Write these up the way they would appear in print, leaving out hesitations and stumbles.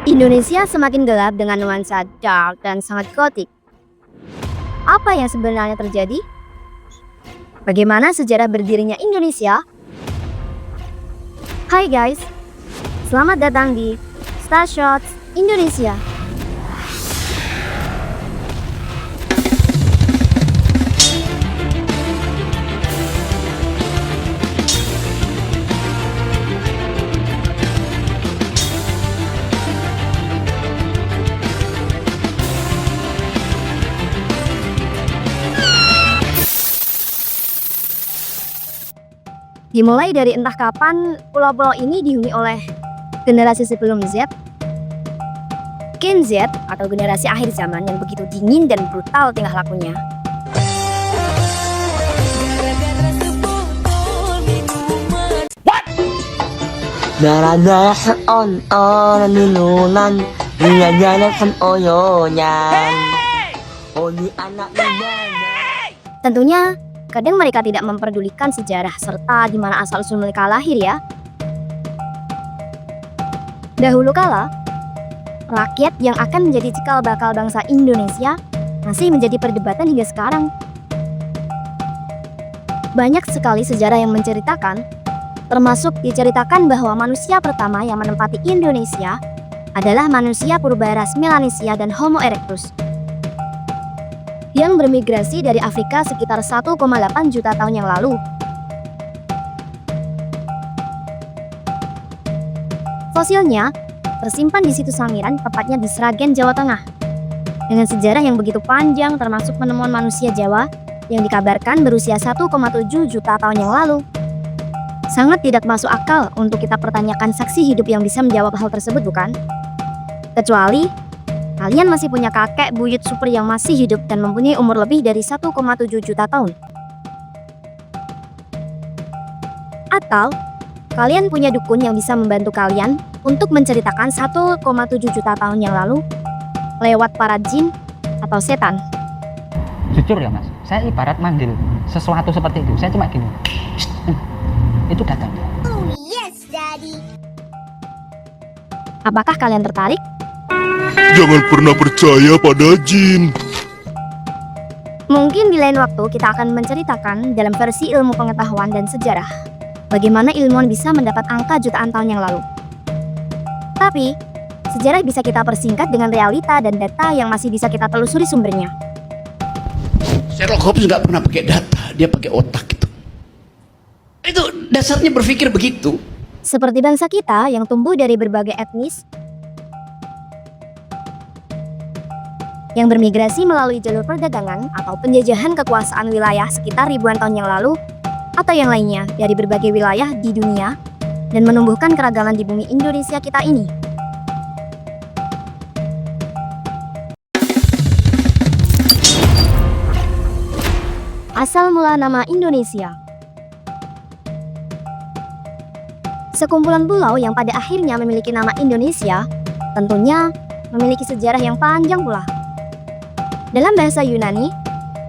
Indonesia semakin gelap dengan nuansa dark dan sangat gotik. Apa yang sebenarnya terjadi? Bagaimana sejarah berdirinya Indonesia? Hai guys, selamat datang di Star Shots Indonesia. Dimulai dari entah kapan pulau-pulau ini dihuni oleh generasi sebelum Z, Gen Z atau generasi akhir zaman yang begitu dingin dan brutal tingkah lakunya. Tentunya kadang mereka tidak memperdulikan sejarah serta di mana asal-usul mereka lahir ya. Dahulu kala, rakyat yang akan menjadi cikal bakal bangsa Indonesia masih menjadi perdebatan hingga sekarang. Banyak sekali sejarah yang menceritakan, termasuk diceritakan bahwa manusia pertama yang menempati Indonesia adalah manusia purba ras Melanesia dan Homo erectus yang bermigrasi dari Afrika sekitar 1,8 juta tahun yang lalu. Fosilnya tersimpan di situs Sangiran, tepatnya di Sragen, Jawa Tengah. Dengan sejarah yang begitu panjang termasuk penemuan manusia Jawa yang dikabarkan berusia 1,7 juta tahun yang lalu. Sangat tidak masuk akal untuk kita pertanyakan saksi hidup yang bisa menjawab hal tersebut, bukan? Kecuali kalian masih punya kakek buyut super yang masih hidup dan mempunyai umur lebih dari 1,7 juta tahun. Atau kalian punya dukun yang bisa membantu kalian untuk menceritakan 1,7 juta tahun yang lalu lewat para jin atau setan. Jujur ya mas, saya ibarat manggil sesuatu seperti itu. Saya cuma gini, itu datang. Oh yes, Daddy. Apakah kalian tertarik? Jangan pernah percaya pada jin. Mungkin di lain waktu kita akan menceritakan dalam versi ilmu pengetahuan dan sejarah bagaimana ilmuwan bisa mendapat angka jutaan tahun yang lalu. Tapi, sejarah bisa kita persingkat dengan realita dan data yang masih bisa kita telusuri sumbernya. Sherlock Holmes nggak pernah pakai data, dia pakai otak gitu. Itu dasarnya berpikir begitu. Seperti bangsa kita yang tumbuh dari berbagai etnis yang bermigrasi melalui jalur perdagangan atau penjajahan kekuasaan wilayah sekitar ribuan tahun yang lalu, atau yang lainnya dari berbagai wilayah di dunia, dan menumbuhkan keragaman di bumi Indonesia kita ini. Asal mula nama Indonesia. Sekumpulan pulau yang pada akhirnya memiliki nama Indonesia, tentunya memiliki sejarah yang panjang pula. Dalam bahasa Yunani,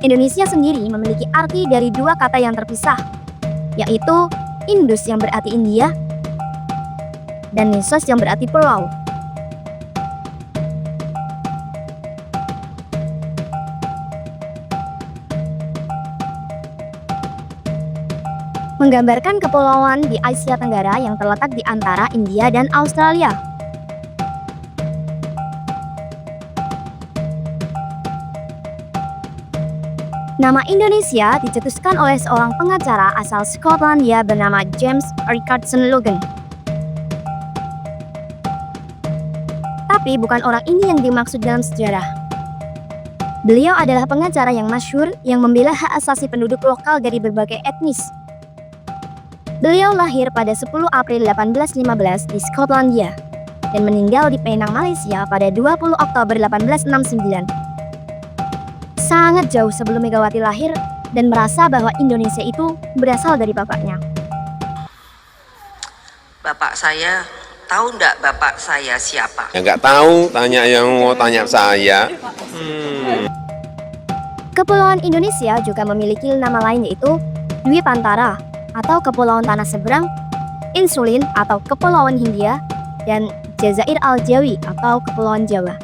Indonesia sendiri memiliki arti dari dua kata yang terpisah, yaitu Indus yang berarti India dan Nesos yang berarti pulau. Menggambarkan kepulauan di Asia Tenggara yang terletak di antara India dan Australia. Nama Indonesia dicetuskan oleh seorang pengacara asal Skotlandia bernama James Richardson Logan. Tapi bukan orang ini yang dimaksud dalam sejarah. Beliau adalah pengacara yang masyhur yang membela hak asasi penduduk lokal dari berbagai etnis. Beliau lahir pada 10 April 1815 di Skotlandia dan meninggal di Penang, Malaysia pada 20 Oktober 1869. Sangat jauh sebelum Megawati lahir dan merasa bahwa Indonesia itu berasal dari bapaknya. Bapak saya, tahu nggak bapak saya siapa? Ya nggak tahu, tanya yang mau tanya saya. Kepulauan Indonesia juga memiliki nama lain yaitu Dwi Pantara atau Kepulauan Tanah Seberang, Insulin atau Kepulauan Hindia, dan Jazair Al-Jawi atau Kepulauan Jawa.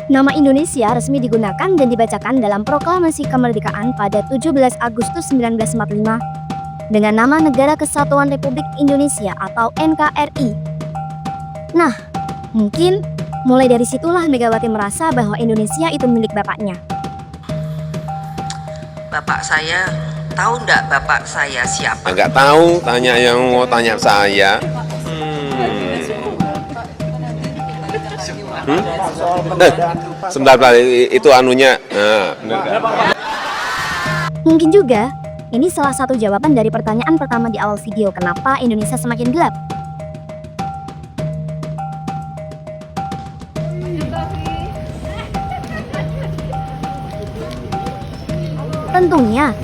Nama Indonesia resmi digunakan dan dibacakan dalam proklamasi kemerdekaan pada 17 Agustus 1945 dengan nama Negara Kesatuan Republik Indonesia atau NKRI. Nah, mungkin mulai dari situlah Megawati merasa bahwa Indonesia itu milik bapaknya. Bapak saya, tahu nggak bapak saya siapa? Enggak tahu, tanya yang mau tanya saya. Sebentar, Pak, itu anunya. Mungkin juga, ini salah satu jawaban dari pertanyaan pertama di awal video, kenapa Indonesia semakin gelap? Tentunya,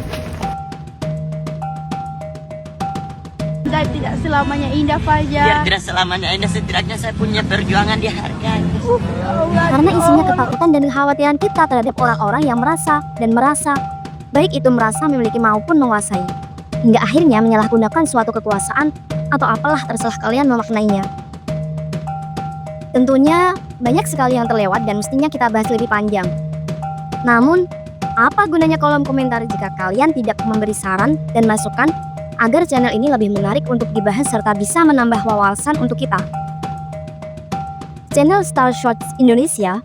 Dan tidak selamanya indah, Biar Fajar. tidak selamanya indah, setidaknya saya punya perjuangan dihargai. karena isinya ketakutan dan kekhawatiran kita terhadap orang-orang yang merasa, baik itu merasa memiliki maupun menguasai, hingga akhirnya menyalahgunakan suatu kekuasaan atau apalah terserah kalian memaknainya. Tentunya banyak sekali yang terlewat dan mestinya kita bahas lebih panjang. Namun, apa gunanya kolom komentar jika kalian tidak memberi saran dan masukan agar channel ini lebih menarik untuk dibahas serta bisa menambah wawasan untuk kita. Channel Star Shots Indonesia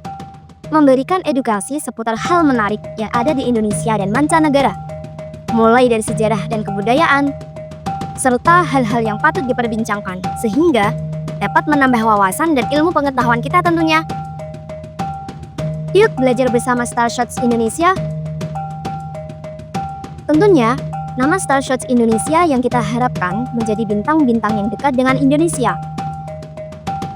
memberikan edukasi seputar hal menarik yang ada di Indonesia dan mancanegara, mulai dari sejarah dan kebudayaan, serta hal-hal yang patut diperbincangkan, sehingga dapat menambah wawasan dan ilmu pengetahuan kita tentunya. Yuk belajar bersama Star Shots Indonesia. Tentunya, nama Star Shots Indonesia yang kita harapkan menjadi bintang-bintang yang dekat dengan Indonesia.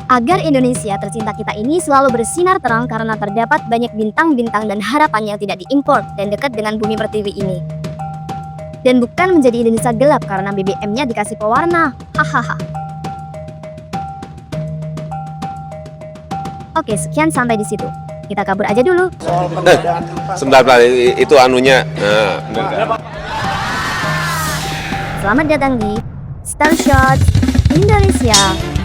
Agar Indonesia tercinta kita ini selalu bersinar terang karena terdapat banyak bintang-bintang dan harapan yang tidak diimpor dan dekat dengan bumi pertiwi ini. Dan bukan menjadi Indonesia gelap karena BBM-nya dikasih pewarna. Hahaha. Oke, sekian sampai di situ. Kita kabur aja dulu. Sebentar, Pak, itu anunya. Selamat datang di Star Shots Indonesia.